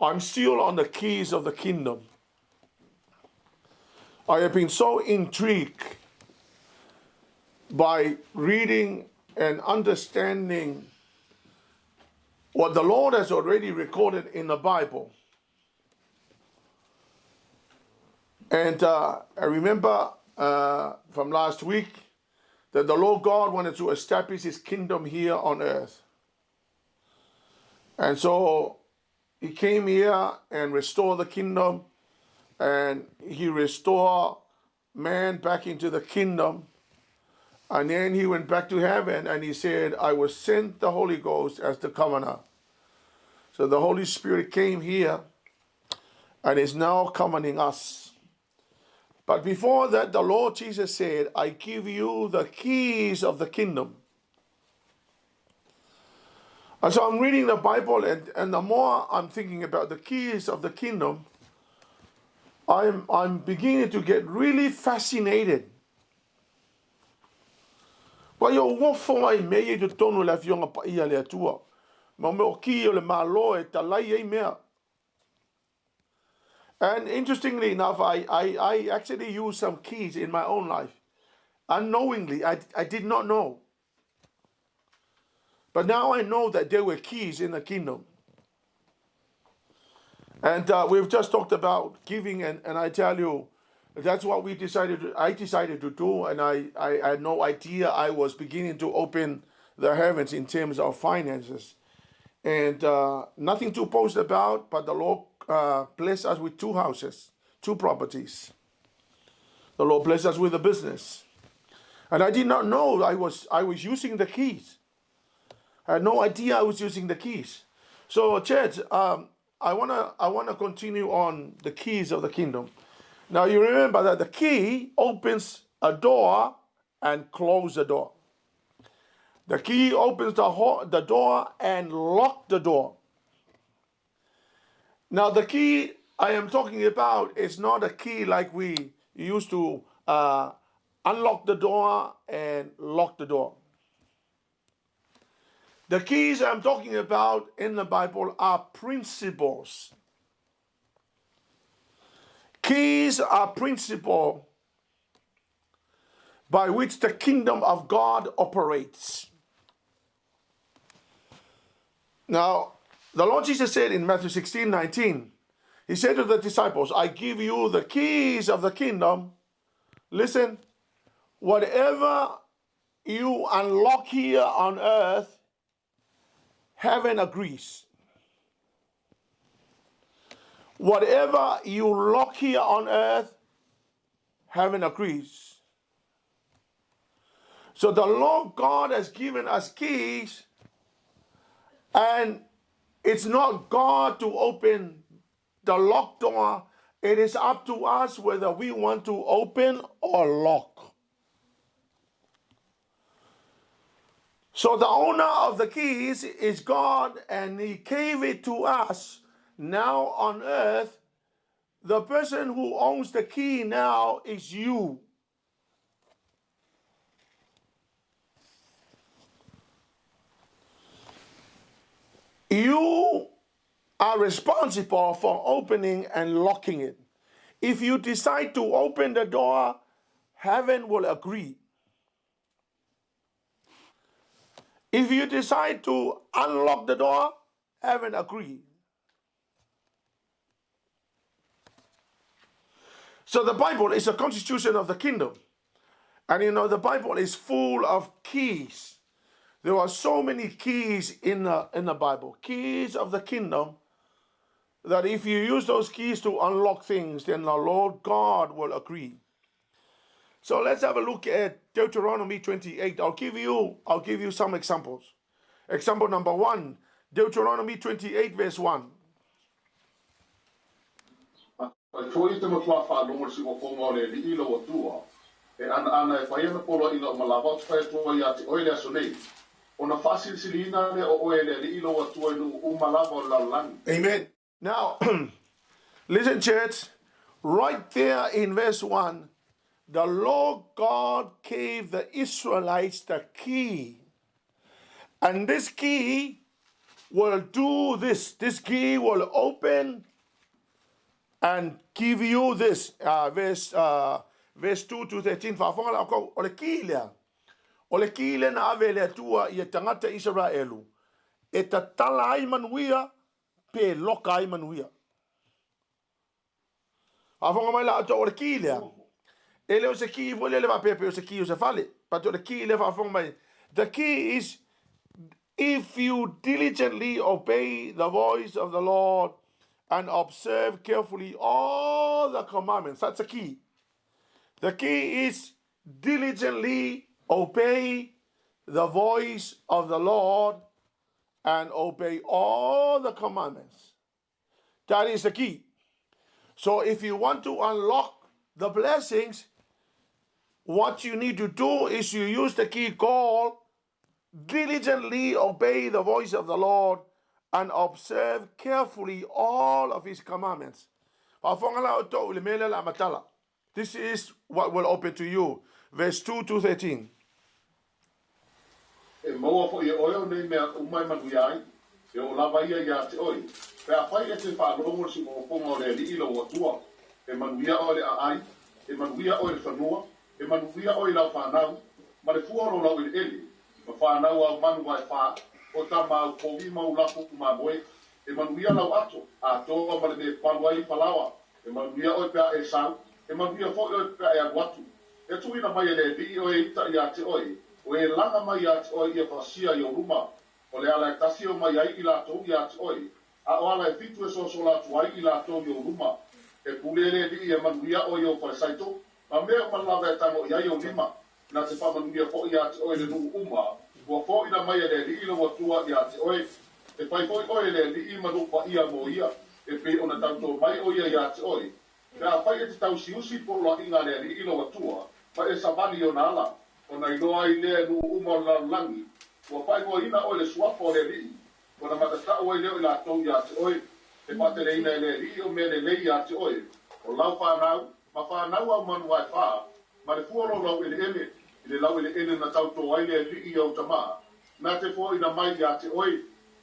I'm still on the keys of the kingdom. I have been so intrigued by reading and understanding what the Lord has already recorded in the Bible. And I remember from last week that the Lord God wanted to establish his kingdom here on earth. And so he came here and restored the kingdom, and he restored man back into the kingdom. And then he went back to heaven and he said, I will send the Holy Ghost as the commoner. So the Holy Spirit came here and is now commoning us. But before that, the Lord Jesus said, I give you the keys of the kingdom. And so I'm reading the Bible, and the more I'm thinking about the keys of the kingdom, I'm beginning to get really fascinated. And interestingly enough, I actually use some keys in my own life. Unknowingly, I did not know. But now I know that there were keys in the kingdom. And we've just talked about giving, and I tell you, that's what I decided to do, and I had no idea I was beginning to open the heavens in terms of finances. And nothing to boast about, but the Lord blessed us with 2 houses, 2 properties. The Lord blessed us with a business. And I did not know I was using the keys. I had no idea I was using the keys. So, church, I wanna continue on the keys of the kingdom. Now, you remember that the key opens a door and closes the door. The key opens the door and locks the door. Now, the key I am talking about is not a key like we used to unlock the door and lock the door. The keys I'm talking about in the Bible are principles. Keys are principles by which the kingdom of God operates. Now, the Lord Jesus said in Matthew 16:19, he said to the disciples, I give you the keys of the kingdom. Listen, whatever you unlock here on earth, heaven agrees. Whatever you lock here on earth, heaven agrees. So the Lord God has given us keys, and it's not God to open the locked door. It is up to us whether we want to open or lock. So the owner of the keys is God, and he gave it to us. Now on earth, the person who owns the key now is you. You are responsible for opening and locking it. If you decide to open the door, heaven will agree. If you decide to unlock the door, heaven agrees. So the Bible is a constitution of the kingdom. And you know, the Bible is full of keys. There are so many keys in the Bible. Keys of the kingdom, that if you use those keys to unlock things, then the Lord God will agree. So let's have a look at Deuteronomy 28. I'll give you some examples. Example number 1, Deuteronomy 28 verse 1. Amen. Now, listen, church, right there in verse 1, the Lord God gave the Israelites the key. And this key will do this. This key will open and give you this. Verse 2 to 13. Ole key Ole kile na avele tua I tangata Israelu. E ta tala ai manuia, pe loka ai manuia. Afonga mai la ato ole kile. Ele o se ki vole le va pepe o se ki o se fale. But ole kile va afonga mai. The key is, if you diligently obey the voice of the Lord and observe carefully all the commandments. That's the key. The key is diligently obey the voice of the Lord and obey all the commandments. That is the key. So if you want to unlock the blessings, what you need to do is you use the key called diligently obey the voice of the Lord and observe carefully all of his commandments. This is what will open to you. Verse 2 to 13. E maua po I oio nei mea umai manu iai, e o lava ia ia te oi. Pea whai e te whaalongo si o ponga o le li ilo o tua, e manu ia o le aai, e manu ia o le whanua, e manu ia o I lau whanau, ma le fuaro lau I eli, ma whanau au manu vai wha, o ta mau kovi mau lapu ma moe, e manu ia lau ato, a toa ma le me paluai palawa, e manu ia o pea e sau, e manu ia fo o pea e aguatu, e tuina mai le li o e ita ia te oi, o e langa mai ati oi ia pasia I o ruma, o le ala e tasi o mai ai I latou I ati oi, a o ala e fitu e soso latu ai I latou I o ruma, e pulele li ia manuia oi o paisaito, ma mea malava e tango I ai o lima, na te whamanuia fo I ati oi le nuu uma, ua fo ina mai e le li ilo watua I ati oi, e pai fo I oi le li I manu pa ia mo ia, e pe ona tanto mai o ia I ati oi, pea pai e te tau siusi por la inga le li ilo watua, ma e savani o na ala, ona iloa I lea nu uma la langi, ua pai mo ina o le suapo o le li, ona matata o I leo I la tau I ati oi, e patere ina le li o me le lei ati oi, o lau whanau, ma whanau au manu ai wha, ma le fuaro lau ele ene, I le lau ele ene na tau tō ai le li I au tama, na te fo ina mai ati oi,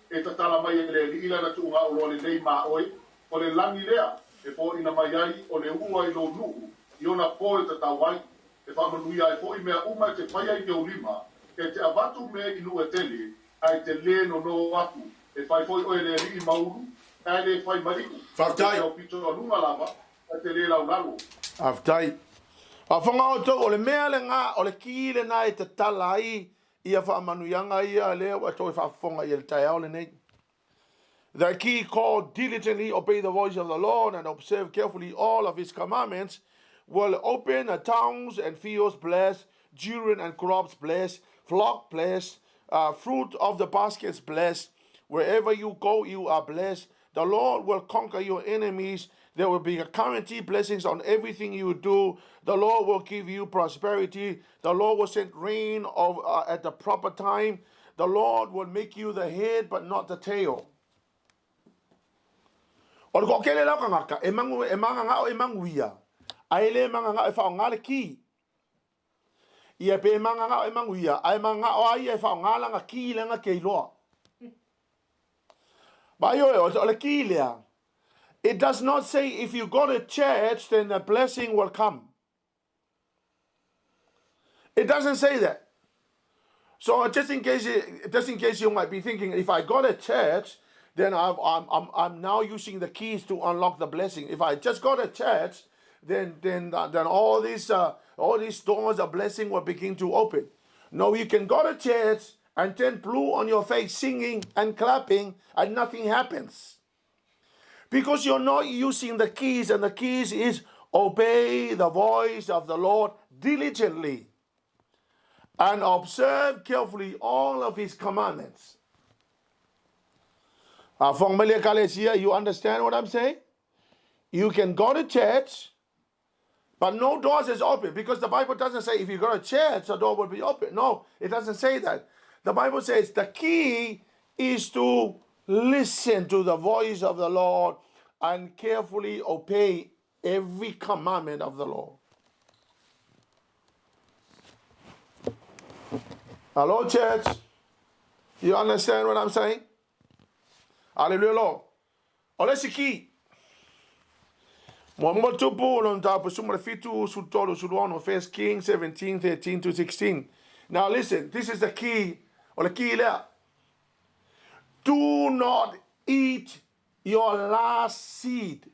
e tatala mai e le li ila na tu ngā o le lei ma oi, o le langi lea, e fo ina mai ai o le ua I lo nuu, I ona po e tatau ai, e whamanuia e fo I mea uma te whaia I teo lima, e te avatu mea I nu e tele, ai te le no no atu, e whai fo I oe le ri I mauru, ai le whai mariku, Whaktai. e o pito anunga lava, e te le lau lalo. Aftai. Whawhanga o tō, o le mea le ngā, o le ki le ngā e te tala ai, ia whamanuianga ia leo, a tō I whawhonga I le tai au le nei. The key called diligently obey the voice of the Lord and observe carefully all of his commandments will open towns and fields blessed, children and crops blessed, flock blessed, fruit of the baskets blessed. Wherever you go, you are blessed. The Lord will conquer your enemies. There will be guaranteed blessings on everything you do. The Lord will give you prosperity. The Lord will send rain at the proper time. The Lord will make you the head but not the tail. O le kokele lau kangaka, e manga ngao e manguia. Ai le manga ngao e whao ngale ki. Ia pe manga ngao e manguia. Ai manga ngao ai e whao ngalanga ki lenga kei loa. Ba yo o le ki lea. It does not say if you go to church, then the blessing will come. It doesn't say that. So just in case you might be thinking, if I go to church, then I'm now using the keys to unlock the blessing. If I just go to church, then all these doors of blessing will begin to open. No, you can go to church and turn blue on your face, singing and clapping, and nothing happens. Because you're not using the keys, and the keys is obey the voice of the Lord diligently and observe carefully all of his commandments. You understand what I'm saying? You can go to church, but no doors is open, because the Bible doesn't say if you go to church, the door will be open. No, it doesn't say that. The Bible says the key is to listen to the voice of the Lord and carefully obey every commandment of the Lord. Hello, church. You understand what I'm saying? Hallelujah, Lord. Olha esse aqui. Mo TUPU non tapo summa fitu sul tolo sul uomo, 1 Kings 17:13-16. Now listen, this is the key, or the key there. Do not eat your last seed.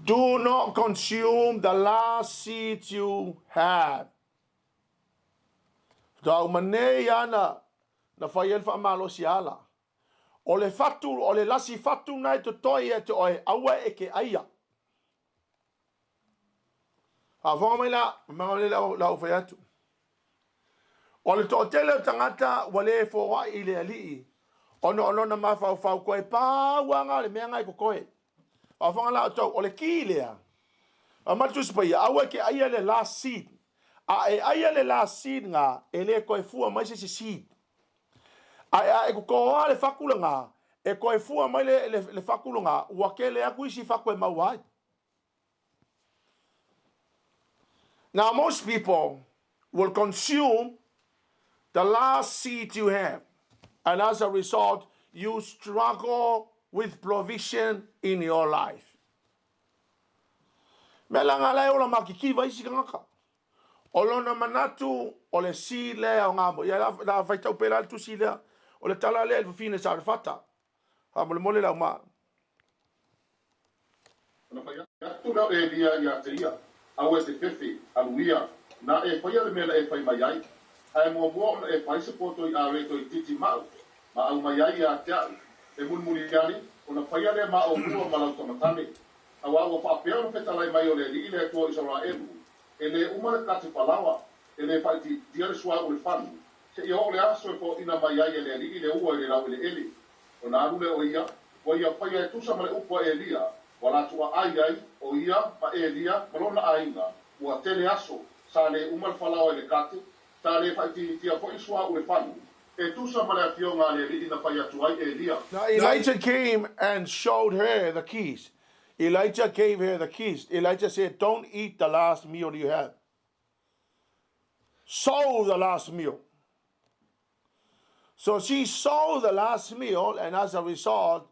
Do not consume the last seed you have. Tau mane yana na fayel fa malo siala. Ole fatu, ole lasi fatu nai to toia te oe awa eke aia. A whangamai la ufayatu. Ole to tele tangata wale fōwa i le alii. Ono na mawhau koe pāwanga le mea ngai ko koe. A whangala o tau ole ki lea. A matus pa ia awa ke aia le last seed. A e aia le last seed ngā e le koe fua mai se seed. A e ko le whakulanga e koe fua mai le whakulanga ua ke le aku isi whakue mauai. Now most people will consume the last seed you have, and as a result you struggle with provision in your life. Melanga lai ola makikiwa isi kangaka. Olona manatu ole si lea o ngamo. Ia la FAITAU pela le TUSI lea. Ole tala lea le fine sa fata. Ha mole la ma. Na fai atu na e dia ia te ia. Au e te pepe, aluia. Na e fai ale mea e fai mai ai. Ai mua na e fai se poto i a reto i titi mau. Ma au mai ai a te au. E munmuni yani, ona fai ale ma o mua malau tamatane. Au au fa apea no petalai mai o le li le tua i sora elu. E le umana kate palawa. E le fai ti tia le sua o le fanu. Se i o le aso e po ina mai ai e le li le ua e le lau e le eli. O na arule o ia, o ia fai e tusa ma le upo e lia. Wala tua ai ai, o ia, ma e lia, malona ainga. Ua tele aso, sa le umana falawa e le kate. Sa le fai ti tia po i sua o le fanu. E tusa ma le Afioga le li ina fai atu ai e lia. Now Elijah came and showed her the keys. Elijah gave her the keys. Elijah said, don't eat the last meal you have. Sow the last meal. So she sowed the last meal, and as a result,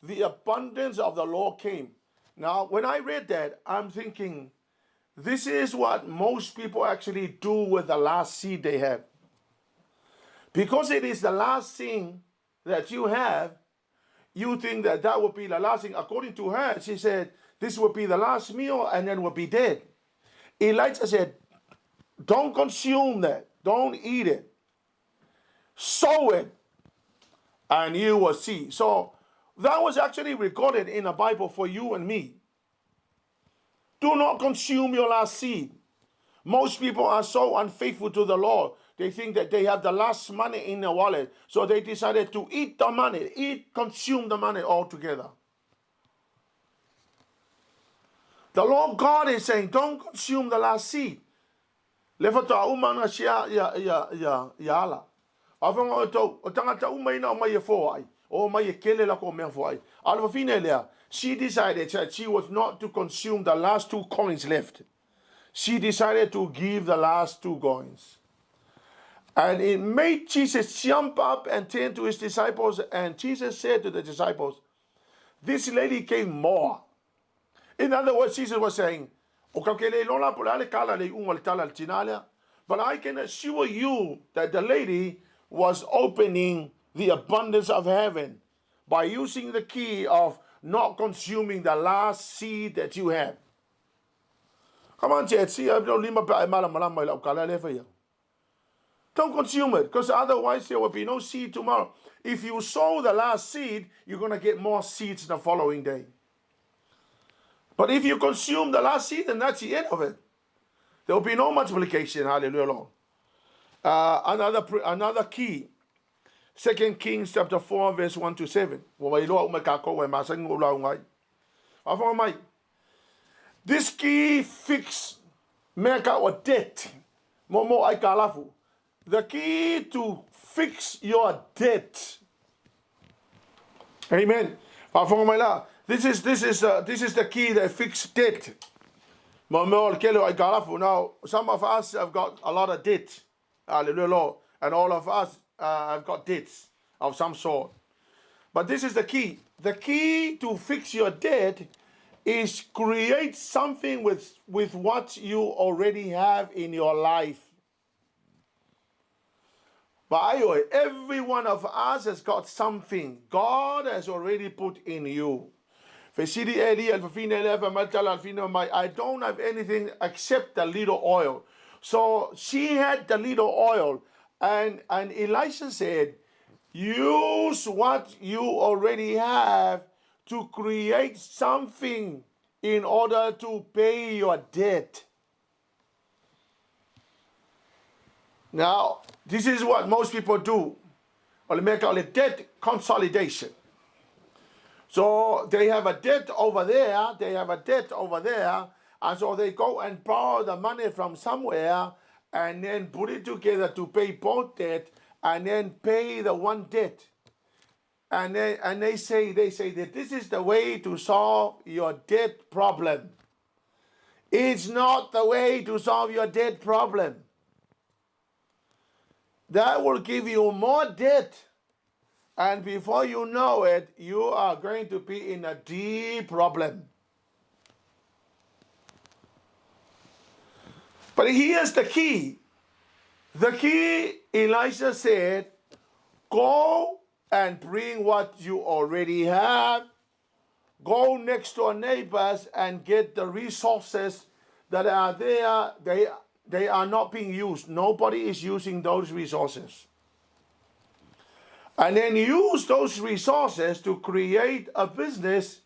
the abundance of the Lord came. Now, when I read that, I'm thinking, this is what most people actually do with the last seed they have. Because it is the last thing that you have, you think that that would be the last thing. According to her, she said, this would be the last meal and then we'll be dead. Elijah said, don't consume that. Don't eat it. Sow it and you will see. So that was actually recorded in the Bible for you and me. Do not consume your last seed. Most people are so unfaithful to the Lord. They think that they have the last money in their wallet. So they decided to eat the money, consume the money altogether. The Lord God is saying, don't consume the last seed. Lefata umana sia ya ala. Afonga o tangata umaina o mai e foai. O mai e kele la ko mea foai. Alva fine lea. She decided that she was not to consume the last 2 coins left. She decided to give the last 2 coins. And it made Jesus jump up and turn to his disciples. And Jesus said to the disciples, this lady gave more. In other words, Jesus was saying, but I can assure you that the lady was opening the abundance of heaven by using the key of not consuming the last seed that you have. Come on, don't consume it, because otherwise there will be no seed tomorrow. If you sow the last seed, you're going to get more seeds the following day. But if you consume the last seed, then that's the end of it. There will be no multiplication. Hallelujah, Lord. Another key. 2 Kings chapter 4, verse 1-7. This key fix make or debt. The key to fix your debt. Amen. This is the key that fix debt. Now, some of us have got a lot of debt. Hallelujah, Lord. And all of us have got debts of some sort. But this is the key. The key to fix your debt is create something with what you already have in your life. But every one of us has got something God has already put in you. I don't have anything except the little oil. So she had the little oil. And Elisha said, use what you already have to create something in order to pay your debt. Now, this is what most people do. Or they make a debt consolidation. So they have a debt over there, they have a debt over there, and so they go and borrow the money from somewhere and then put it together to pay both debt and then pay the one debt. And they say that this is the way to solve your debt problem. It's not the way to solve your debt problem. That will give you more debt. And before you know it, you are going to be in a deep problem. But here's the key. The key, Elisha said, go and bring what you already have. Go next door neighbors and get the resources that are there. They are not being used. Nobody is using those resources. And then use those resources to create a business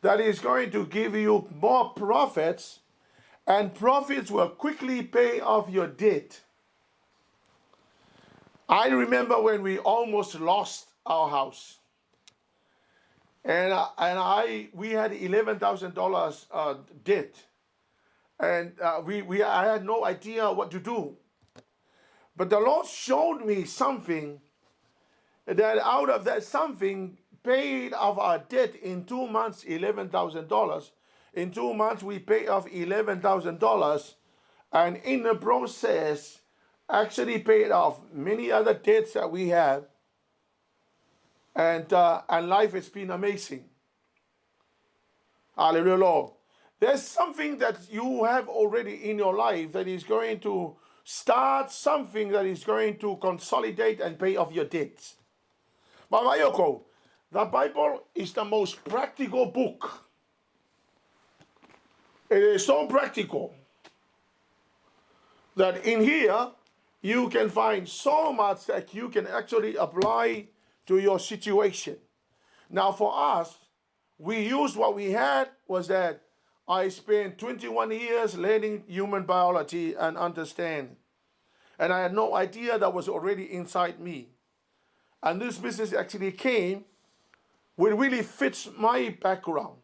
that is going to give you more profits, and profits will quickly pay off your debt. I remember when we almost lost our house. And we had $11,000 debt. And I had no idea what to do. But the Lord showed me something that out of that something paid off our debt in 2 months, $11,000. In 2 months, we paid off $11,000. And in the process, actually paid off many other debts that we have. And life has been amazing. Hallelujah, Lord. There's something that you have already in your life that is going to start something that is going to consolidate and pay off your debts. Mamayoko, the Bible is the most practical book. It is so practical that in here you can find so much that you can actually apply to your situation. Now for us, we used what we had was that I spent 21 years learning human biology and understand. And I had no idea that was already inside me. And this business actually came, which really fits my background.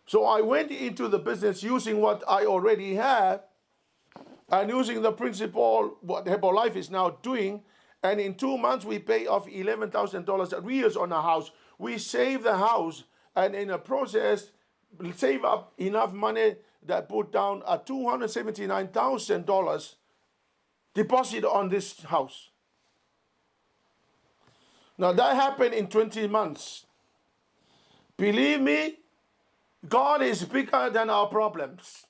So I went into the business using what I already have and using the principle what Herbalife is now doing. And in 2 months, we pay off $11,000 arrears on a house. We save the house, and in the process, save up enough money that put down a $279,000 deposit on this house. Now that happened in 20 months. Believe me, God is bigger than our problems.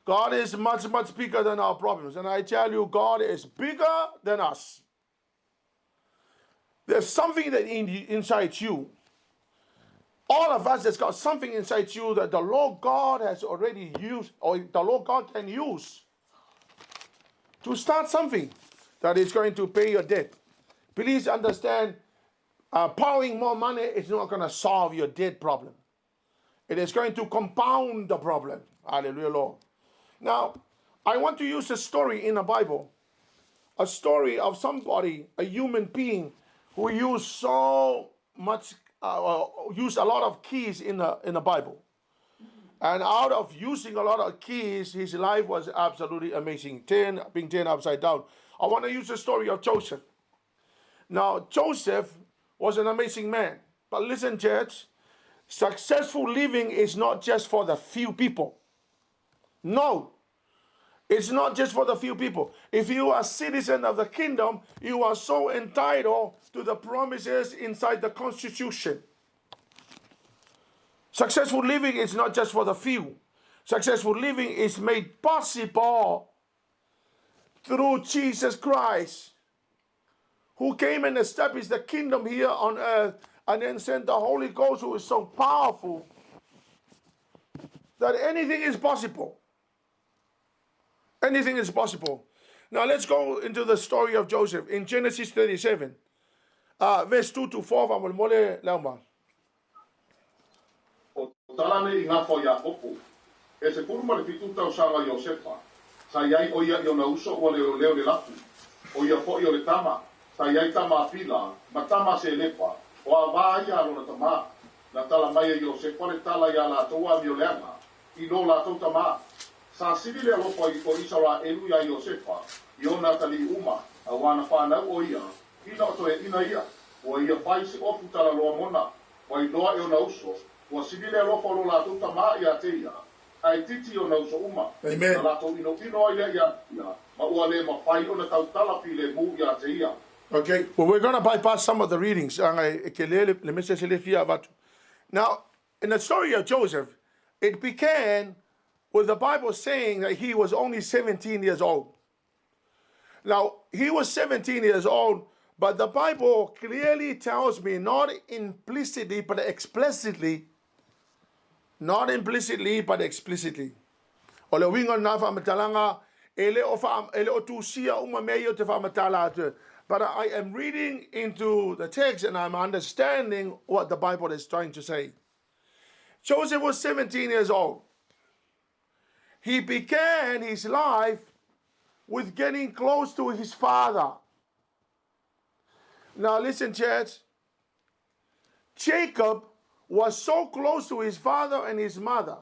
God is much, much bigger than our problems. And I tell you, God is bigger than us. There's something that inside you. All of us has got something inside you that the Lord God has already used, or the Lord God can use to start something that is going to pay your debt. Please understand, borrowing more money is not going to solve your debt problem. It is going to compound the problem. Hallelujah, Lord. Now, I want to use a story in the Bible. A story of somebody, a human being, who used so much, used a lot of keys in the Bible. And out of using a lot of keys, his life was absolutely amazing. Being turned upside down. I want to use the story of Joseph. Now, Joseph was an amazing man. But listen, church, successful living is not just for the few people. No. It's not just for the few people. If you are a citizen of the kingdom, you are so entitled to the promises inside the Constitution. Successful living is not just for the few. Successful living is made possible through Jesus Christ, who came and established the kingdom here on earth, and then sent the Holy Ghost, who is so powerful that anything is possible. Anything is possible. Now let's go into the story of Joseph in Genesis 37, verse 2 to 4. Vamos mole lauma. O talane I ngā whai a opo. E se puruma le fitu tau sanga Iosefa. Sa iai o ia i ona uso o leo le lafu. O ia po i o le tama. Sa iai tama pila. Ma tama se lepa. O a vā ia alo na tama. Na tala mai e Iosefa le tala ia la toa mi o leanga. I no la tau tama. Sa sili le alopa i ko isa la elu ia Iosefa. I ona tali uma. A wana whanau o ia. Ina o toe ina ia. O ia pai se ofu tala loa mona. O i loa e ona uso. O sili le alopa lo la tau tama ia te ia. Ai titi o na uso uma. Amen. Na la tau ino ia ia. Ma ua le ma whai o na tau tala pi le mu ia te ia. Okay, well, we're going to bypass some of the readings. Now, in the story of Joseph, it began with the Bible saying that he was only 17 years old. Now, he was 17 years old, but the Bible clearly tells me, not implicitly, but explicitly, not implicitly, but explicitly. O le wingo na whamatalanga, ele o TUSI uma mei o te whamatala atu. But I am reading into the text and I'm understanding what the Bible is trying to say. Joseph was 17 years old. He began his life with getting close to his father. Now listen, church. Jacob was so close to his father and his mother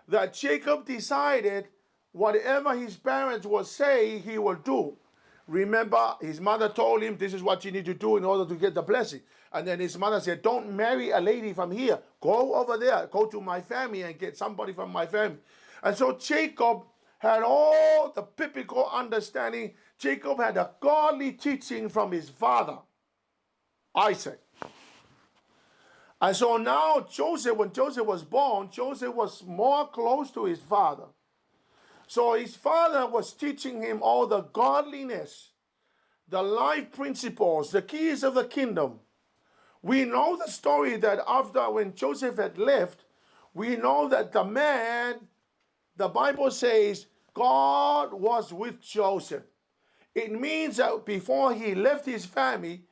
that Jacob decided whatever his parents would say, he will do. Remember, his mother told him, this is what you need to do in order to get the blessing. And then his mother said, don't marry a lady from here. Go over there. Go to my family and get somebody from my family. And so Jacob had all the biblical understanding. Jacob had a godly teaching from his father, Isaac. And so now Joseph, when Joseph was born, Joseph was more close to his father. So his father was teaching him all the godliness, the life principles, the keys of the kingdom. We know the story that after when Joseph had left, we know that the man, the Bible says, God was with Joseph. It means that before he left his family,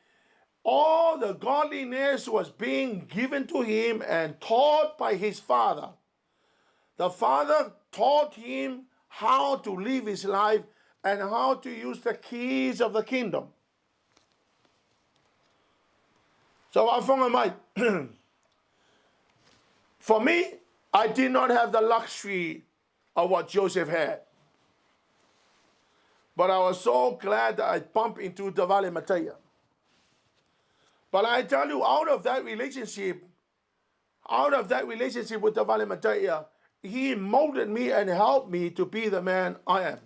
all the godliness was being given to him and taught by his father. The father taught him how to live his life and how to use the keys of the kingdom. So for me, I did not have the luxury of what Joseph had. But I was so glad that I bumped into the Vale Mataya. But I tell you, out of that relationship with the Vale Mataya, he molded me and helped me to be the man I am.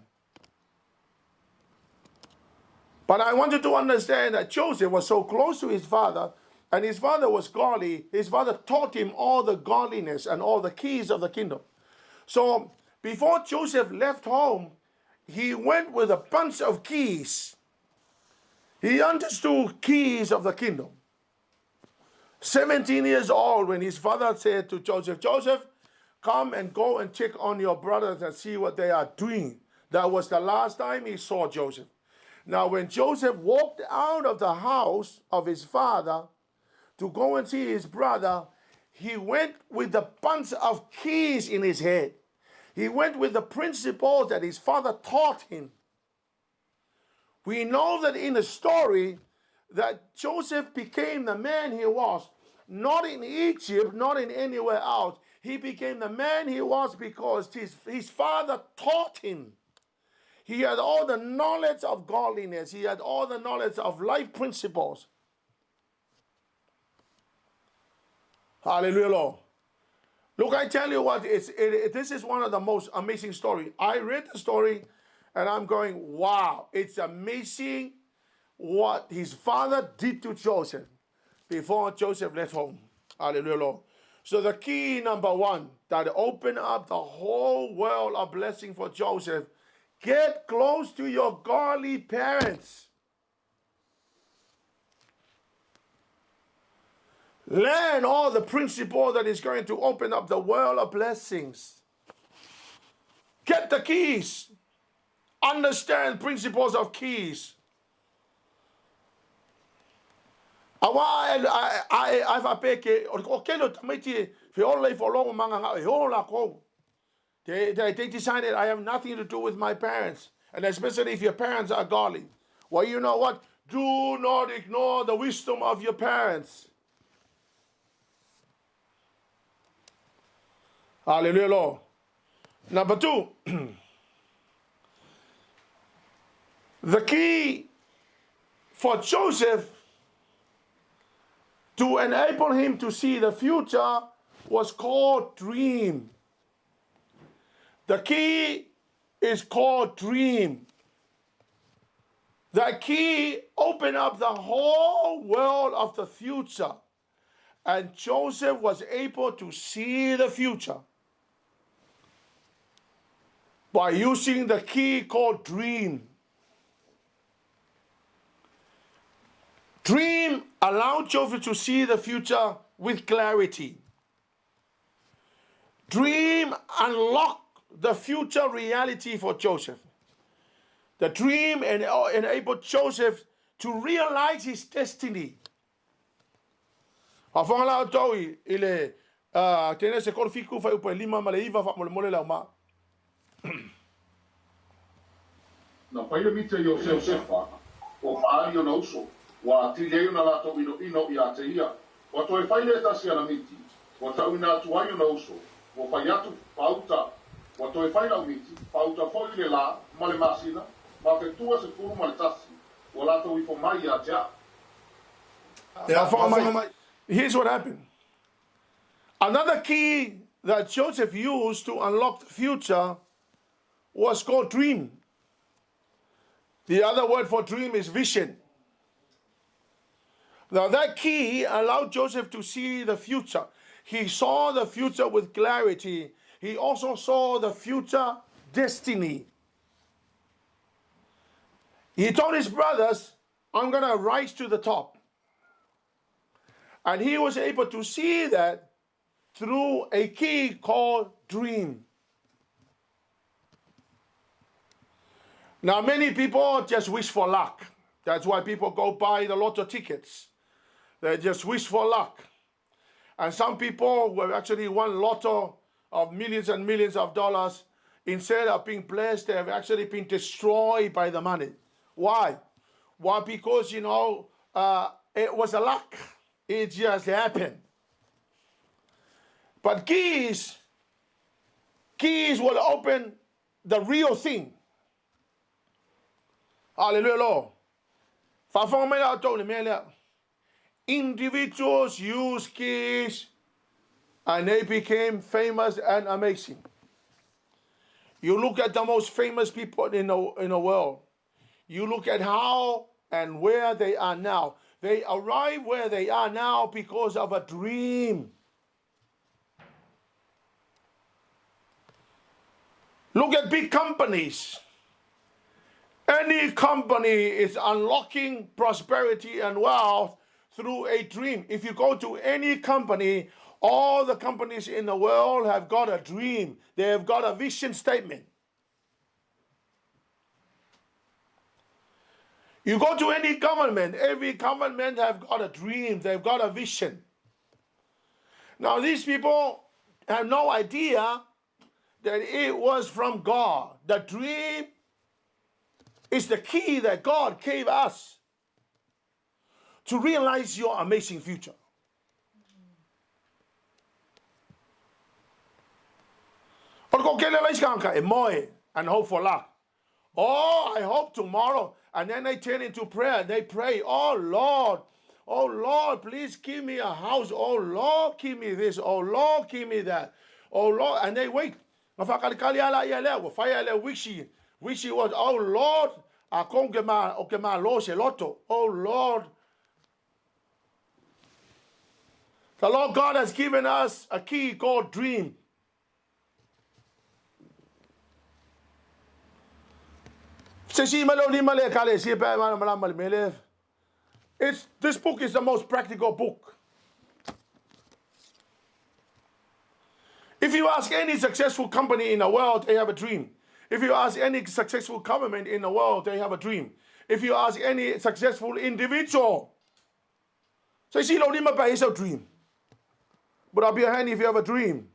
But I wanted to understand that Joseph was so close to his father, and his father was godly. His father taught him all the godliness and all the keys of the kingdom. So before Joseph left home, he went with a bunch of keys. He understood keys of the kingdom. 17 years old when his father said to Joseph, Joseph, come and go and check on your brothers and see what they are doing. That was the last time he saw Joseph. Now, when Joseph walked out of the house of his father to go and see his brother, he went with a bunch of keys in his head. He went with the principles that his father taught him. We know that in the story that Joseph became the man he was, not in Egypt, not in anywhere else. He became the man he was because his father taught him. He had all the knowledge of godliness. He had all the knowledge of life principles. Hallelujah, Lord. Look, I tell you what, this is one of the most amazing stories. I read the story And I'm going, wow, it's amazing what his father did to Joseph before Joseph left home. Hallelujah, Lord. So the key number one that opened up the whole world of blessing for Joseph, get close to your godly parents. Learn all the principles that is going to open up the world of blessings. Get the keys. Understand principles of keys. I've They decided I have nothing to do with my parents, and especially if your parents are godly. Well, you know what? Do not ignore the wisdom of your parents. Hallelujah, Lord. Number two, the key for Joseph to enable him to see the future was called dream. The key is called dream. The key opened up the whole world of the future. And Joseph was able to see the future by using the key called dream. Dream allowed Joseph to see the future with clarity. Dream unlocked the future reality for Joseph. The dream enabled Joseph to realize his destiny. KENESE korfiku fa upa lima maleiva fa mole la ma. Na paia mita yo sefa o faali o na uso wa tilei na lato ino ia te ia o to e faile tasi ana miti o ta una tuai na uso o faiatu pauta o to e faila miti pauta foi le la male masina ma fe tua se furu male tasi o lato I fo mai ia te a. Here's what happened. Another key that Joseph used to unlock the future was called dream. The other word for dream is vision. Now that key allowed Joseph to see the future. He saw the future with clarity. He also saw the future destiny. He told his brothers, I'm going to rise to the top. And he was able to see that through a key called dream. Now, many people just wish for luck. That's why people go buy the lotto tickets. They just wish for luck. And some people who have actually won lotto of millions and millions of dollars, instead of being blessed, they have actually been destroyed by the money. Why? Why? Because, it was a luck. It just happened. But keys will open the real thing. Hallelujah, Lord. Individuals use keys and they became famous and amazing. You look at the most famous people in the world. You look at how and where they are now. They arrive where they are now because of a dream. Look at big companies. Any company is unlocking prosperity and wealth through a dream. If you go to any company, all the companies in the world have got a dream. They have got a vision statement. You go to any government, every government have got a dream, they've got a vision. Now these people have no idea that it was from God. The dream is the key that God gave us to realize your amazing future. And hope for luck. Oh, I hope tomorrow. And then they turn into prayer. They pray, oh Lord, please give me a house. Oh Lord, give me this. Oh Lord, give me that. Oh Lord, and they wait. which he was, oh Lord, lo se loto. Oh Lord, the Lord God has given us a key called dream. This book is the most practical book. If you ask any successful company in the world, they have a dream. If you ask any successful government in the world, they have a dream. If you ask any successful individual, say, see, Lord, is a dream. But up your hand if you have a dream.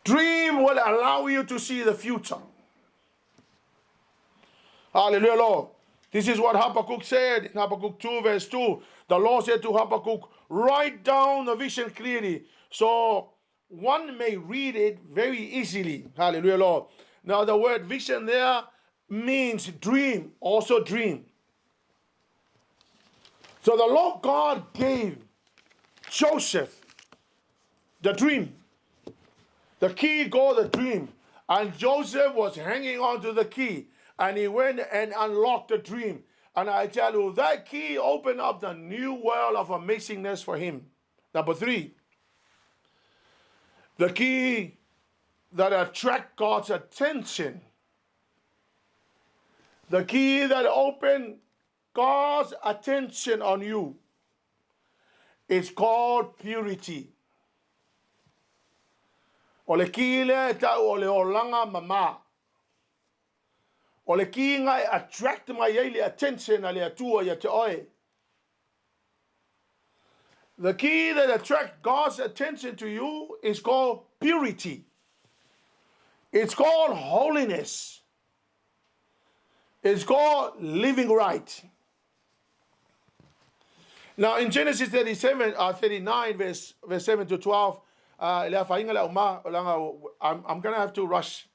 Dream will allow you to see the future. Hallelujah, Lord. This is what Habakkuk said in Habakkuk 2 verse 2. The Lord said to Habakkuk, write down the vision clearly so one may read it very easily. Hallelujah, Lord. Now the word vision there means dream, also dream. So the Lord God gave Joseph the dream. The key called the dream. And Joseph was hanging on to the key. And he went and unlocked the dream. And I tell you, that key opened up the new world of amazingness for him. Number 3. The key that attracts God's attention. The key that opened God's attention on you is called purity. Ole kile ta ole olanga mama. Ole kinga attract my yearly attention ale atua ya te oe. The key that attracts God's attention to you is called purity. It's called holiness. It's called living right. Now in Genesis 39 verse 7 to 12, I'm going to have to rush.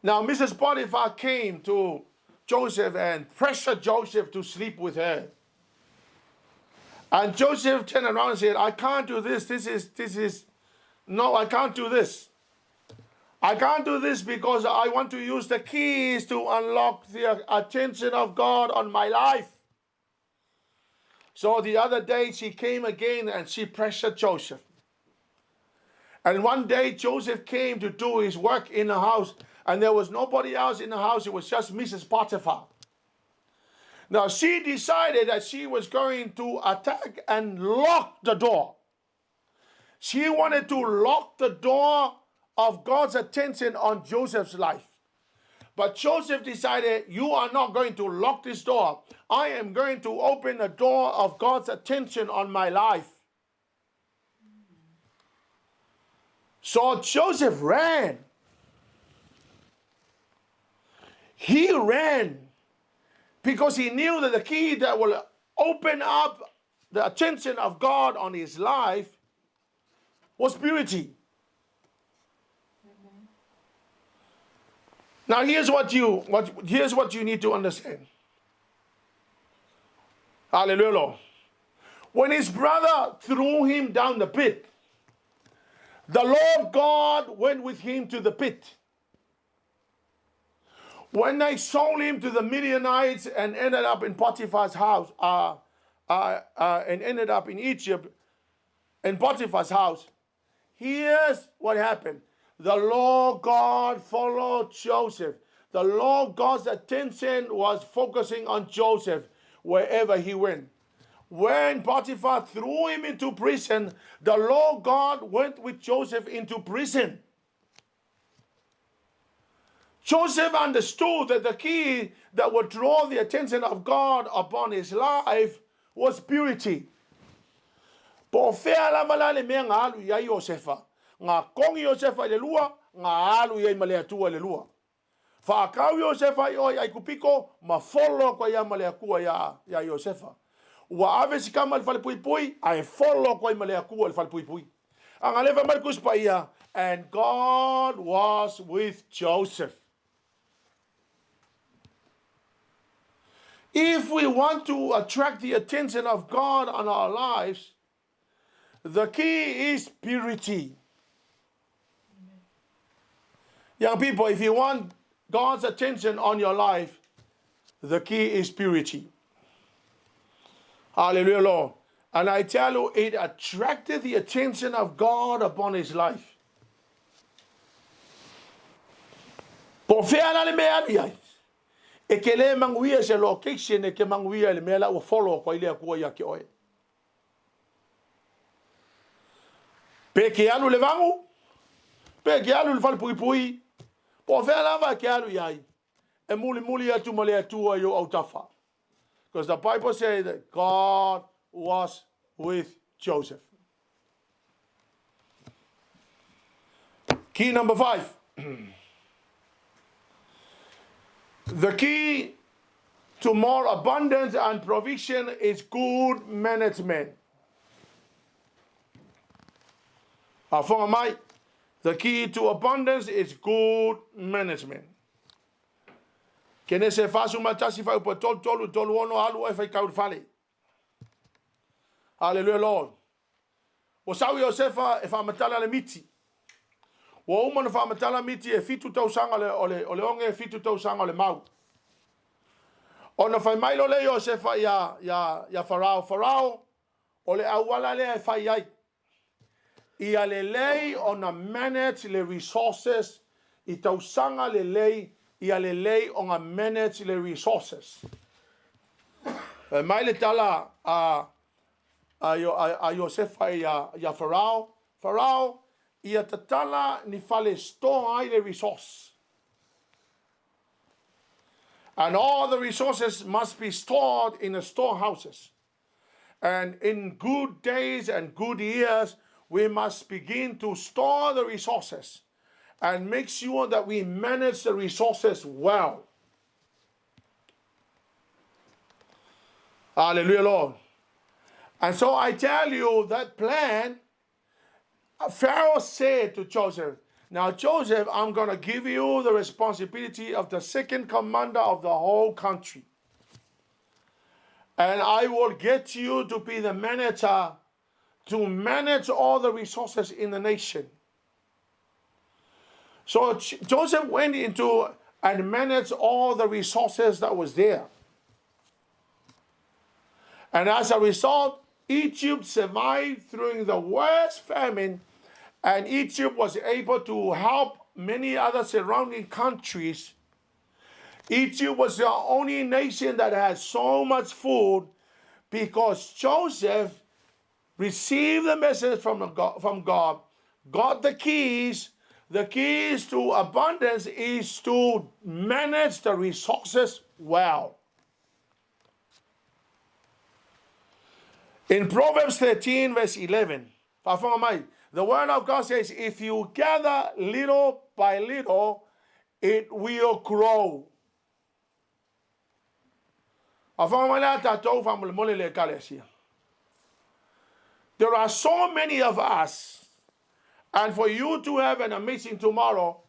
Now Mrs. Potiphar came to Joseph and pressured Joseph to sleep with her. And Joseph turned around and said, I can't do this. No, I can't do this. I can't do this because I want to use the keys to unlock the attention of God on my life. So the other day she came again and she pressured Joseph. And one day Joseph came to do his work in the house and there was nobody else in the house. It was just Mrs. Potiphar. Now she decided that she was going to attack and lock the door. She wanted to lock the door of God's attention on Joseph's life. But Joseph decided, you are not going to lock this door. I am going to open the door of God's attention on my life. So Joseph ran. He ran because he knew that the key that will open up the attention of God on his life was purity. Now here's what you need to understand. Hallelujah, Lord. When his brother threw him down the pit, the Lord God went with him to the pit. When they sold him to the Midianites and ended up in Potiphar's house, and ended up in Egypt, in Potiphar's house, here's what happened. The Lord God followed Joseph. The Lord God's attention was focusing on Joseph wherever he went. When Potiphar threw him into prison, the Lord God went with Joseph into prison. Joseph understood that the key that would draw the attention of God upon his life was purity. Po fea la malale mea ngā alu ia Iosefa. Ngā kongi Iosefa le lua, ngā alu ia malea tua le lua. Whaakau Iosefa i oi ai kupiko, ma folo kwa ia malea kua ia Iosefa. Ua ave si kama le fale pui pui, ai folo kwa ia malea kua le fale pui pui. Anga lewa markus pa ia, and God was with Joseph. If we want to attract the attention of God on our lives, The key is purity. Young people, if you want God's attention on your life, the key is purity. Hallelujah, Lord. And I tell you, it attracted the attention of God upon his life. Por feana le mea liai. E ke le manguia se location e ke manguia le mea la o follow ko ile ko ia ke oe. Pe ke alu le vangu. Pe ke alu le fal pui pui. Por feana va ke alu iai. E muli muli atu mole atu o yo autafa. Because the Bible says that God was with Joseph. Key number 5. The key to more abundance and provision is good management. The key to abundance is good management. KENESE fasu matasi fa upo tolu ono alu e fai kaur fale. Hallelujah, Lord. O sawi Josefa e fa matala le miti. O uma na fa matala miti e fitu tau sanga ole onge e fitu tau sanga le mau. O na fai mailo le Josefa ya Farao. Farao ole awala le e fai ai. Ia le lei ona manage le resources I tau sanga le lei ia le lei on a manage le resources. Mai le tala a Josefa ia Farao. Farao ia tatala ni fale store ai le resource. And all the resources must be stored in the storehouses. And in good days and good years, we must begin to store the resources and make sure that we manage the resources well. Hallelujah, Lord. And so I tell you that plan, Pharaoh said to Joseph, now Joseph, I'm going to give you the responsibility of the second commander of the whole country. And I will get you to be the manager to manage all the resources in the nation. So Joseph went into and managed all the resources that was there. And as a result, Egypt survived through the worst famine, and Egypt was able to help many other surrounding countries. Egypt was the only nation that had so much food because Joseph received the message from God, got the keys. The keys to abundance is to manage the resources well. In Proverbs 13, verse 11, the word of God says, if you gather little by little, it will grow. There are so many of us, and for you to have an amazing tomorrow,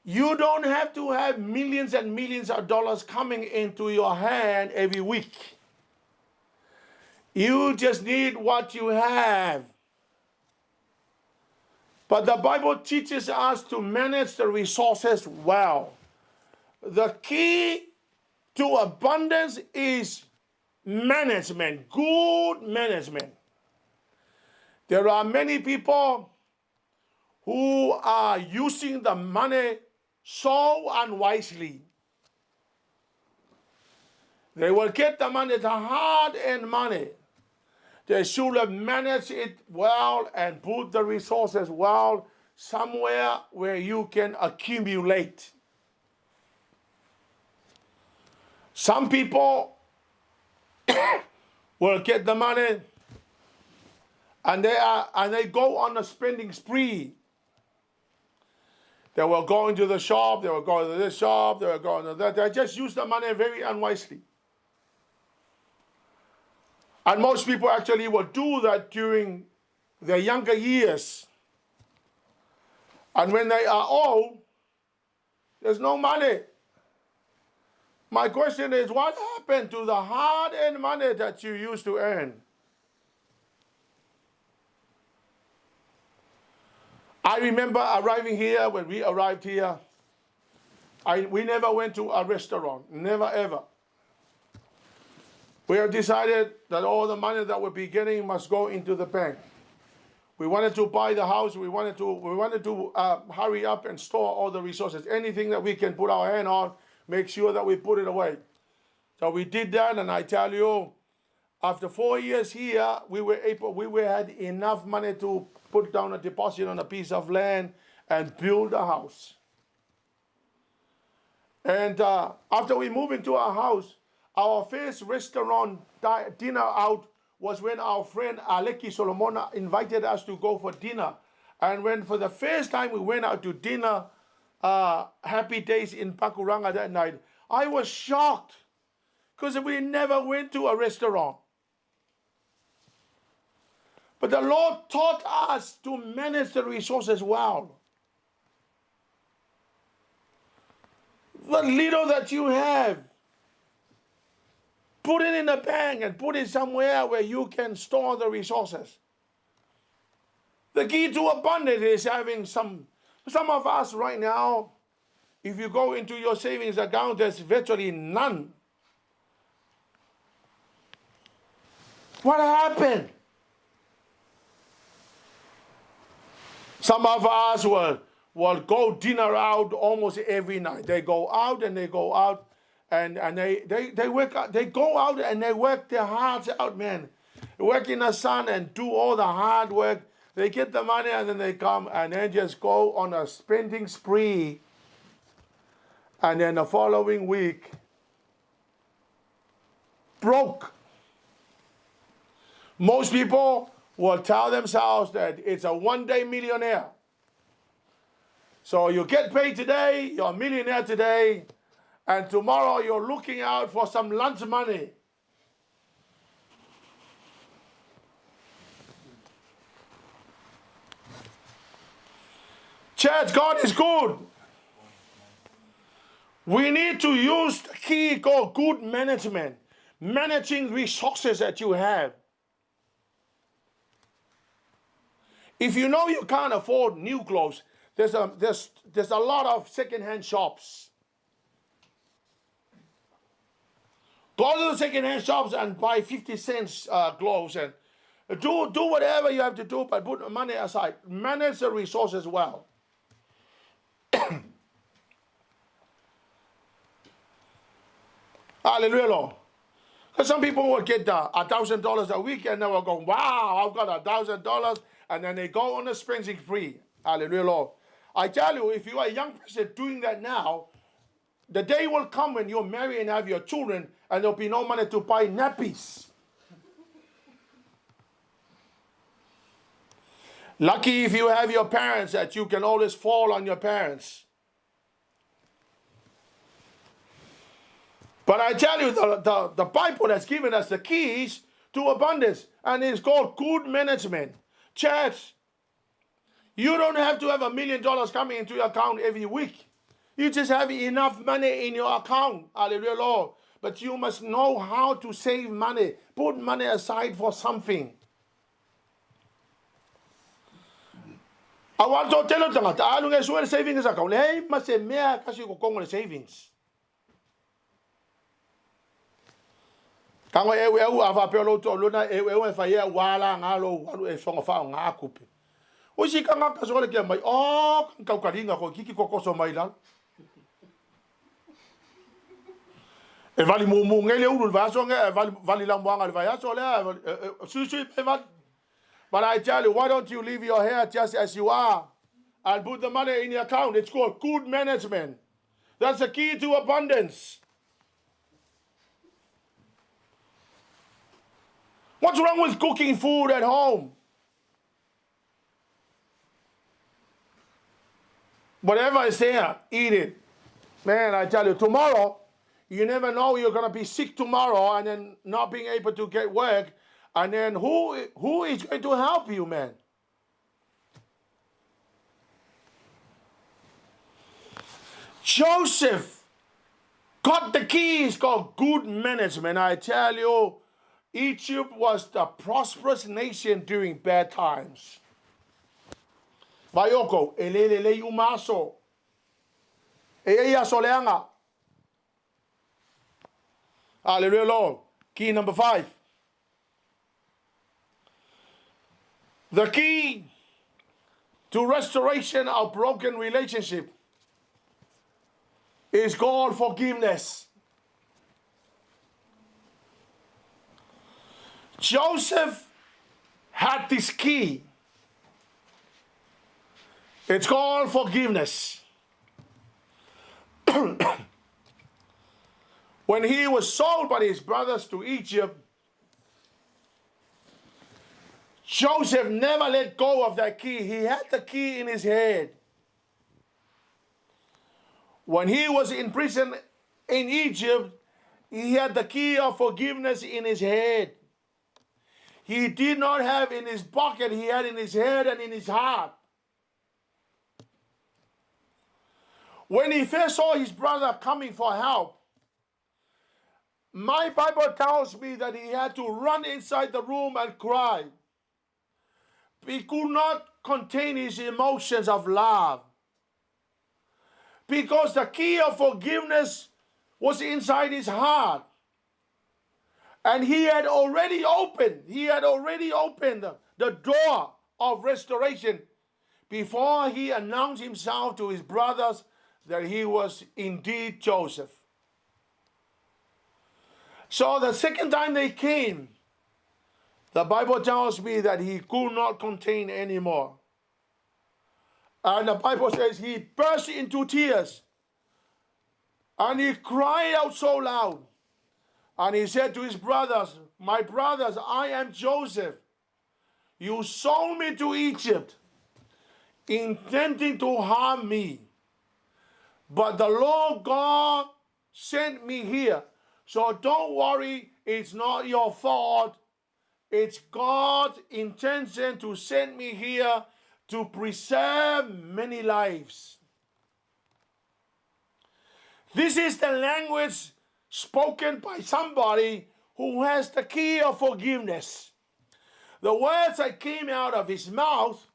you don't have to have millions and millions of dollars coming into your hand every week. You just need what you have. But the Bible teaches us to manage the resources well. The key to abundance is management, good management. There are many people who are using the money so unwisely. They will get the money, the hard-earned money. They should have managed it well and put the resources well somewhere where you can accumulate. Some people will get the money and they go on a spending spree. They will go into the shop, they will go to this shop, they will go into that. They just use the money very unwisely. And most people actually will do that during their younger years. And when they are old, there's no money. My question is, what happened to the hard-earned money that you used to earn? I remember arriving here, when we arrived here, we never went to a restaurant, never ever. We have decided that all the money that we'll be getting must go into the bank. We wanted to buy the house. We wanted to hurry up and store all the resources. Anything that we can put our hand on, make sure that we put it away. So we did that, and I tell you, after 4 years here, we had enough money to put down a deposit on a piece of land and build a house. And after we moved into our house, our first restaurant dinner out was when our friend Aleki Solomona invited us to go for dinner. And when for the first time we went out to dinner, Happy Days in Pakuranga that night, I was shocked because we never went to a restaurant. But the Lord taught us to manage the resources well. The little that you have, put it in a bank and put it somewhere where you can store the resources. The key to abundance is having some of us right now, if you go into your savings account, there's virtually none. What happened? Some of us will go dinner out almost every night. They go out and they go out. And they work. They go out and they work their hearts out, man. They work in the sun and do all the hard work. They get the money and then they come and they just go on a spending spree. And then the following week, broke. Most people will tell themselves that it's a one-day millionaire. So you get paid today, you're a millionaire today. And tomorrow you're looking out for some lunch money. Church, God is good. We need to use the key called good management. Managing resources that you have. If you know you can't afford new clothes, there's a lot of second-hand shops. Go to the second-hand shops and buy 50 cents clothes and do whatever you have to do, but put money aside. Manage the resources well. Hallelujah, Lord. Because some people will get $1,000 a week and they will go, wow, I've got $1,000, and then they go on a spending spree. Hallelujah, Lord. I tell you, if you are a young person doing that now, the day will come when you're married and have your children and there'll be no money to buy nappies. Lucky if you have your parents that you can always fall on your parents. But I tell you, the Bible has given us the keys to abundance, and it's called good management. Church, you don't have to have $1 million coming into your account every week. You just have enough money in your account. Hallelujah, Lord. But you must know how to save money. Put money aside for something. I want to tell you that I don't have savings account. Hey, must say me kasi ko kong savings. Kango ewe ava pelo to luna ewe fa ye wala ngalo walu e songo fa ngakupe. O si kanga ka so le ke mai o ka karinga ko kiki ko koso mai la. E vali mu ngele uru va so nge vali la mwanga va ya so le su pe va. But I tell you, why don't you leave your hair just as you are and put the money in your account? It's called good management. That's the key to abundance. What's wrong with cooking food at home? Whatever is there, eat it. Man, I tell you, tomorrow, you never know, you're going to be sick tomorrow and then not being able to get work. And then who is going to help you, man? Joseph got the keys called good management. I tell you, Egypt was the prosperous nation during bad times. Vaioko, elelele umaso. Eia soleanga. Hallelujah, Lord. Key number 5. The key to restoration of broken relationship is called forgiveness. Joseph had this key. It's called forgiveness. When he was sold by his brothers to Egypt, Joseph never let go of that key. He had the key in his head. When he was in prison in Egypt, he had the key of forgiveness in his head. He did not have in his pocket, he had in his head and in his heart. When he first saw his brother coming for help, my Bible tells me that he had to run inside the room and cry. He could not contain his emotions of love, because the key of forgiveness was inside his heart. And he had already opened the door of restoration before he announced himself to his brothers that he was indeed Joseph. So the second time they came, the Bible tells me that he could not contain anymore. And the Bible says he burst into tears. And he cried out so loud. And he said to his brothers, "My brothers, I am Joseph. You sold me to Egypt, intending to harm me. But the Lord God sent me here. So don't worry, it's not your fault. It's God's intention to send me here to preserve many lives." This is the language spoken by somebody who has the key of forgiveness. The words that came out of his mouth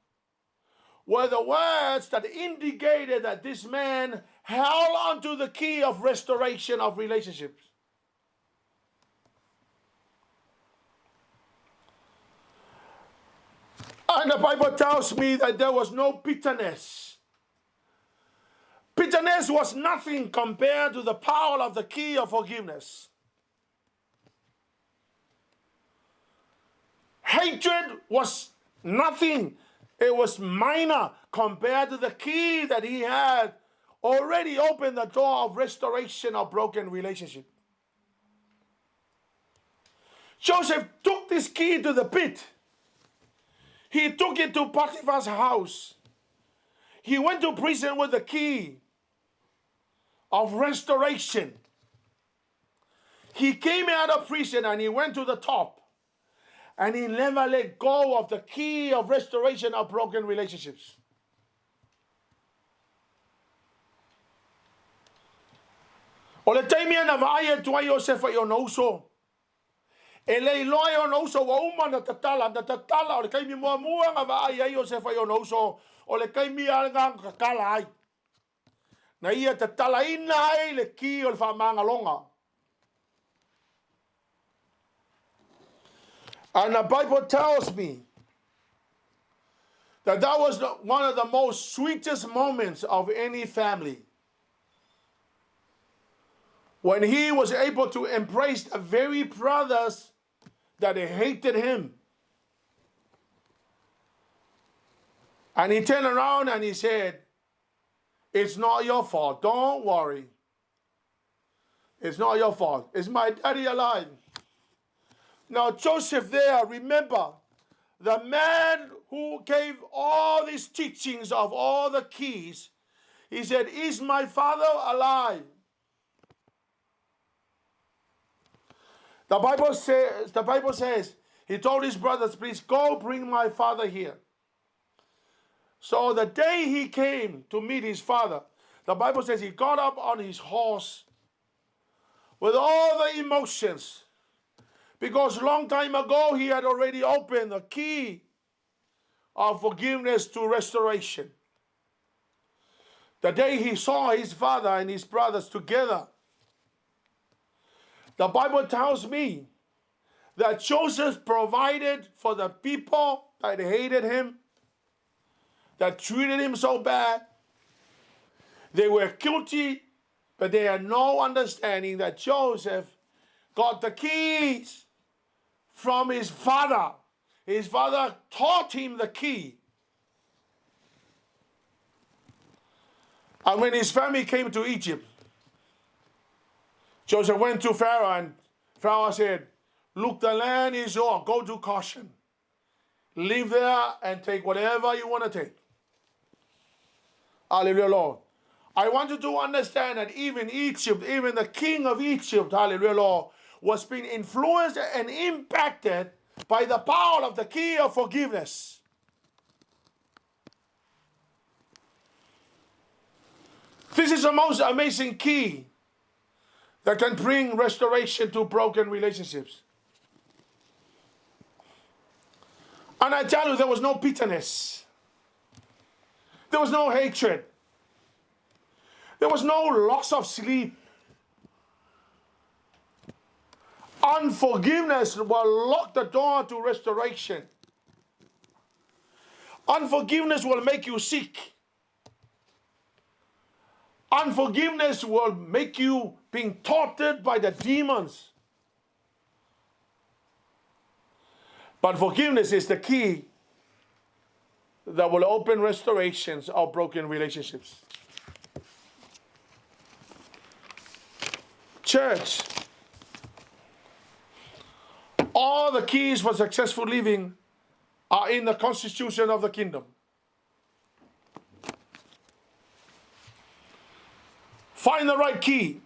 were the words that indicated that this man held onto the key of restoration of relationships. And the Bible tells me that there was no bitterness. Bitterness was nothing compared to the power of the key of forgiveness. Hatred was nothing. It was minor compared to the key that he had already opened the door of restoration of broken relationship. Joseph took this key to the pit. He took it to Potiphar's house. He went to prison with the key of restoration. He came out of prison and he went to the top. And he never let go of the key of restoration of broken relationships. O le taimia na vaia tuai o se whai o nauso. E lei loe o nauso wa uma na tatala o le kaimi mua nga vaia i o se whai o nauso. O le kaimi anga kakala ai. Na ia tatala ina ai le ki o le whamanga longa. And the Bible tells me that that was one of the most sweetest moments of any family. When he was able to embrace the very brothers that hated him. And he turned around and he said, "It's not your fault. Don't worry. It's not your fault. Is my daddy alive?" Now Joseph there, remember, the man who gave all these teachings of all the keys, he said, "Is my father alive?" The Bible says, he told his brothers, "Please go bring my father here." So the day he came to meet his father, the Bible says he got up on his horse with all the emotions. Because long time ago he had already opened the key of forgiveness to restoration. The day he saw his father and his brothers together, the Bible tells me that Joseph provided for the people that hated him, that treated him so bad. They were guilty, but they had no understanding that Joseph got the keys from his father. His father taught him the key. And when his family came to Egypt, Joseph went to Pharaoh, and Pharaoh said, look, the land is yours. Go to Goshen. Live there and take whatever you want to take. Hallelujah, Lord. I want you to understand that even Egypt, even the king of Egypt, hallelujah, Lord, was being influenced and impacted by the power of the key of forgiveness. This is the most amazing key that can bring restoration to broken relationships. And I tell you, there was no bitterness. There was no hatred. There was no loss of sleep. Unforgiveness will lock the door to restoration. Unforgiveness will make you sick. Unforgiveness will make you being tortured by the demons. But forgiveness is the key that will open restorations of broken relationships. Church, all the keys for successful living are in the constitution of the kingdom. Find the right key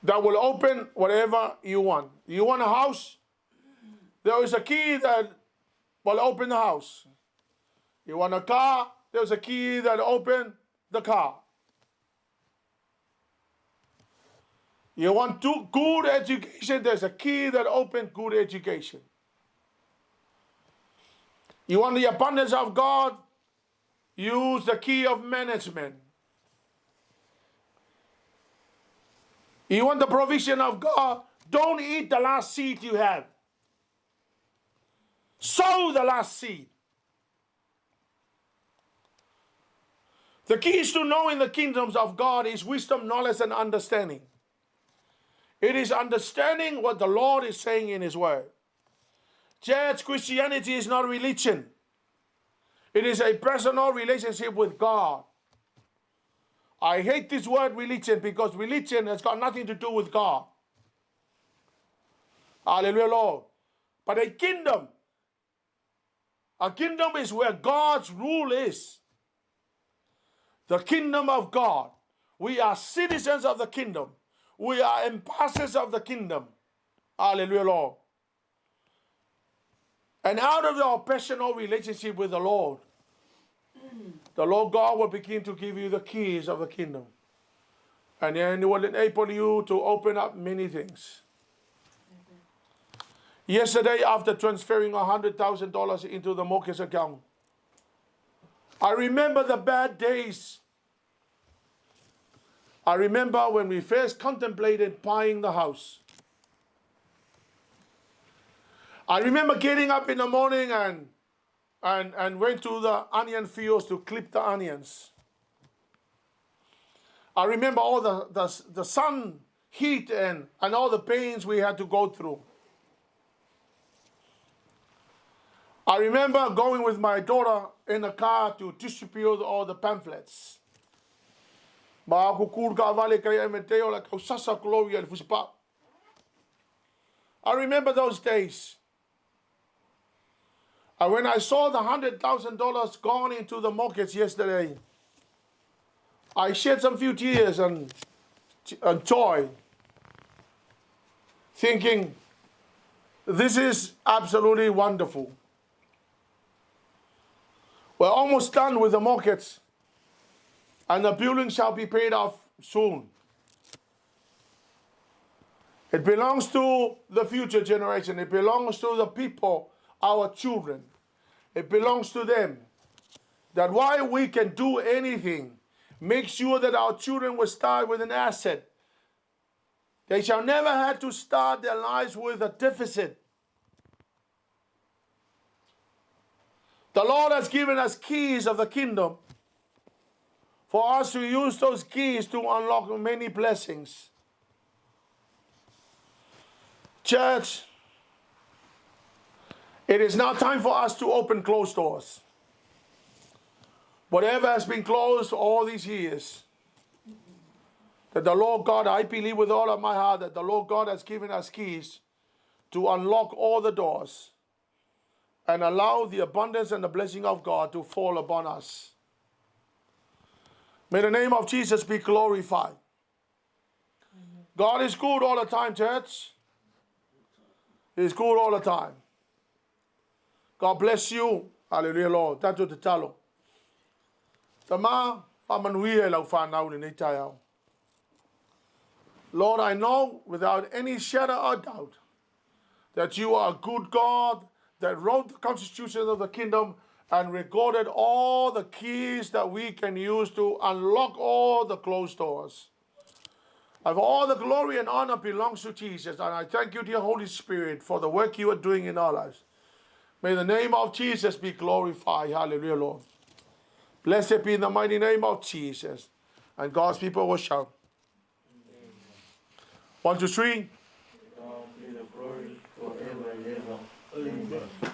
that will open whatever you want. You want a house? There is a key that will open the house. You want a car? There's a key that will open the car. You want good education? There's a key that opens good education. You want the abundance of God? Use the key of management. You want the provision of God? Don't eat the last seed you have. Sow the last seed. The keys to knowing the kingdoms of God is wisdom, knowledge, and understanding. It is understanding what the Lord is saying in His Word. Church, Christianity is not religion. It is a personal relationship with God. I hate this word religion because religion has got nothing to do with God. Hallelujah, Lord. But a kingdom is where God's rule is. The kingdom of God. We are citizens of the kingdom. We are ambassadors of the kingdom. Hallelujah, Lord. And out of your personal relationship with the Lord God will begin to give you the keys of the kingdom. And then it will enable you to open up many things. Yesterday, after transferring $100,000 into the mortgage account, I remember the bad days. I remember when we first contemplated buying the house. I remember getting up in the morning and went to the onion fields to clip the onions. I remember all the sun heat and all the pains we had to go through. I remember going with my daughter in the car to distribute all the pamphlets. I remember those days. And when I saw the $100,000 gone into the mortgage yesterday, I shed some few tears and joy, thinking, this is absolutely wonderful. We're almost done with the mortgage, and the building shall be paid off soon. It belongs to the future generation. It belongs to the people, our children. It belongs to them. That while we can do anything, make sure that our children will start with an asset. They shall never have to start their lives with a deficit. The Lord has given us keys of the kingdom for us to use those keys to unlock many blessings. Church, it is now time for us to open closed doors. Whatever has been closed all these years, that the Lord God, I believe with all of my heart that the Lord God has given us keys to unlock all the doors and allow the abundance and the blessing of God to fall upon us. May the name of Jesus be glorified. God is good all the time, church. He's good all the time. God bless you. Hallelujah, Lord. Tatu te talo. Tama, pamanuia lau whanau ni nei tai au. Lord, I know without any shadow of doubt that you are a good God that wrote the constitution of the kingdom and recorded all the keys that we can use to unlock all the closed doors. Of all the glory and honor belongs to Jesus, and I thank you, dear Holy Spirit, for the work you are doing in our lives. May the name of Jesus be glorified. Hallelujah, Lord. Blessed be in the mighty name of Jesus. And God's people will shout. 1, 2, 3. God be the glory forever and ever. Amen.